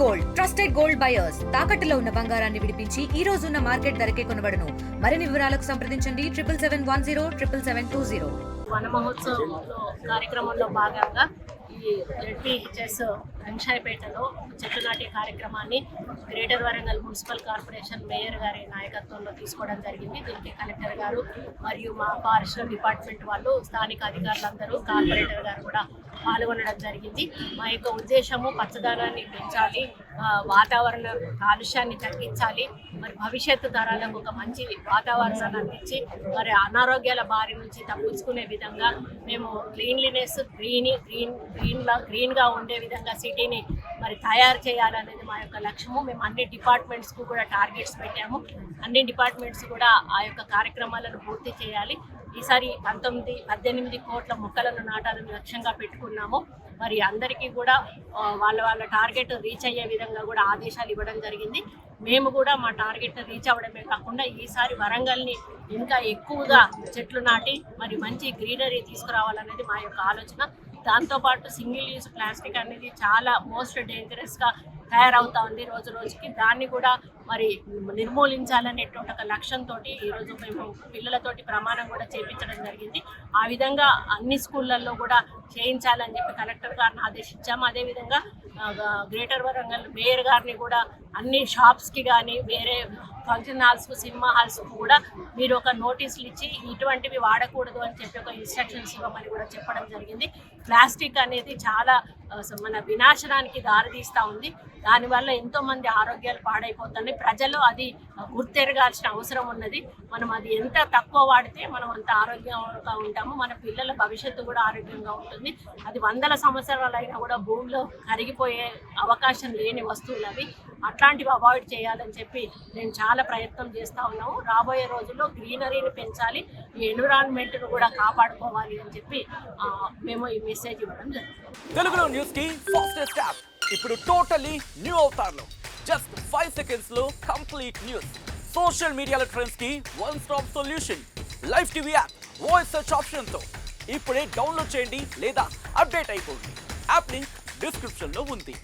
Gold trusted gold buyers తాకట్టులో ఉన్న బంగారాన్ని విడిపించి ఈ రోజు ఉన్న మార్కెట్ ధరకే కొనబడును. మరిన్ని వివరాలకు సంప్రదించండి 7771077720. వన మహోత్సవంలో కార్యక్రమంలో భాగంగా ఈ జెడ్పీహెచ్ఎస్ వెంకటాయపేటలో చెట్లు నాటే కార్యక్రమాన్ని greater Warangal municipal corporation mayor గారి నాయకత్వంలో తీసుకోవడం జరిగింది. దీనికి కలెక్టర్ గారు మరియు మా ఫారెస్ట్ డిపార్ట్మెంట్ వాళ్ళు, స్థానిక అధికారులందరూ, కార్పొరేటర్ గారు కూడా పాల్గొనడం జరిగింది. మా యొక్క ఉద్దేశము పచ్చదనాన్ని పెంచాలి, వాతావరణ కాలుష్యాన్ని తగ్గించాలి, మరి భవిష్యత్తు తరాలకు ఒక మంచి వాతావరణాన్ని అందించి మరి అనారోగ్యాల బారి నుంచి తప్పించుకునే విధంగా మేము క్లీన్లీనెస్ గ్రీన్గా ఉండే విధంగా సిటీని మరి తయారు చేయాలనేది మా యొక్క లక్ష్యము. మేము అన్ని డిపార్ట్మెంట్స్కు కూడా టార్గెట్స్ పెట్టాము. అన్ని డిపార్ట్మెంట్స్ కూడా ఆ యొక్క కార్యక్రమాలను పూర్తి చేయాలి. ఈసారి 18 కోట్ల మొక్కలను నాటాలని లక్ష్యంగా పెట్టుకున్నాము. మరి అందరికీ కూడా వాళ్ళ టార్గెట్ రీచ్ అయ్యే విధంగా కూడా ఆదేశాలు ఇవ్వడం జరిగింది. మేము కూడా మా టార్గెట్ రీచ్ అవ్వడమే కాకుండా ఈసారి వరంగల్ని ఇంకా ఎక్కువగా చెట్లు నాటి మరి మంచి గ్రీనరీ తీసుకురావాలనేది మా యొక్క ఆలోచన. దాంతోపాటు సింగిల్ యూజ్ ప్లాస్టిక్ అనేది చాలా మోస్ట్ డేంజరస్గా తయారవుతా ఉంది రోజు రోజుకి. దాన్ని కూడా మరి నిర్మూలించాలనేటువంటి ఒక లక్ష్యంతో ఈరోజు మేము పిల్లలతోటి ప్రమాణం కూడా చేయించడం జరిగింది. ఆ విధంగా అన్ని స్కూళ్ళల్లో కూడా చేయించాలని చెప్పి కలెక్టర్ గారిని ఆదేశించాము. అదేవిధంగా గ్రేటర్ వరంగల్ మేయర్ గారిని కూడా అన్ని షాప్స్కి కానీ వేరే ఫంక్షన్ హాల్స్కు, సినిమా హాల్స్కు కూడా మీరు ఒక నోటీసులు ఇచ్చి ఇటువంటివి వాడకూడదు అని చెప్పి ఒక ఇన్స్ట్రక్షన్స్ ఇవ్వమని కూడా చెప్పడం జరిగింది. ప్లాస్టిక్ అనేది చాలా మన వినాశనానికి దారితీస్తూ ఉంది. దానివల్ల ఎంతోమంది ఆరోగ్యాలు పాడైపోతున్నాయి. ప్రజలు అది గుర్తెరగాల్సిన అవసరం ఉన్నది. మనం అది ఎంత తక్కువ వాడితే మనం అంత ఆరోగ్యంగా ఉంటాము. మన పిల్లల భవిష్యత్తు కూడా ఆరోగ్యంగా ఉంటుంది. అది 100 సంవత్సరాలైనా కూడా భూమిలో కరిగిపోయే అవకాశం లేని వస్తువులు అవి. అట్లాంటివి అవాయిడ్ చేయాలని చెప్పి నేను చాలా ప్రయత్నం చేస్తూ ఉన్నాము. రాబోయే రోజుల్లో గ్రీనరీని పెంచాలి, ఈ ఎన్విరాన్మెంట్ను కూడా కాపాడుకోవాలి అని చెప్పి మేము ఈ మెసేజ్ ఇవ్వడం జరుగుతుంది. తెలుగులో న్యూస్ కి ఫాస్టెస్ట్ యాప్ ఇప్పుడు టోటలీ న్యూ అవతార్లో జస్ట్ 5 seconds లో కంప్లీట్ న్యూస్. సోషల్ మీడియాలో ట్రెండ్స్ కి one stop solution. Live TV app voice search option తో ఇప్పుడే డౌన్లోడ్ చేయండి లేదా అప్డేట్ అయిపోండి. యాప్ లింక్ డిస్క్రిప్షన్ లో ఉంది.